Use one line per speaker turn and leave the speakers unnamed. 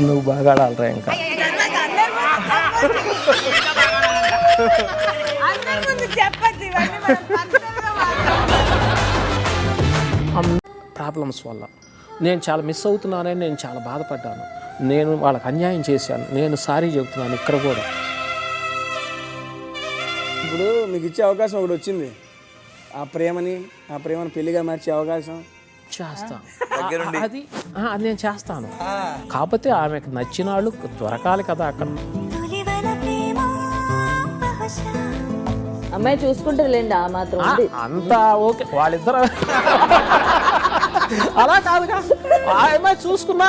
నువ్వు బాగా ఆడాలరా ఇంకా. ప్రాబ్లమ్స్ వల్ల నేను చాలా మిస్ అవుతున్నానని నేను చాలా బాధపడ్డాను. నేను వాళ్ళకి అన్యాయం చేశాను. నేను సారీ చెబుతున్నాను ఇక్కడ కూడా.
ఇప్పుడు మీకు ఇచ్చే అవకాశం ఒకటి వచ్చింది, ఆ ప్రేమని పెళ్లిగా మార్చే అవకాశం
చేస్తాను. అది నేను చేస్తాను. కాకపోతే ఆమెకు నచ్చిన వాళ్ళు దొరకాలి కదా అక్కడ.
అమ్మాయి చూసుకుంటారులేండి, ఆ మాత్రం
అంతా ఓకే. వాళ్ళిద్దరు అలా కాదుగా, ఆ అమ్మాయి చూసుకున్నా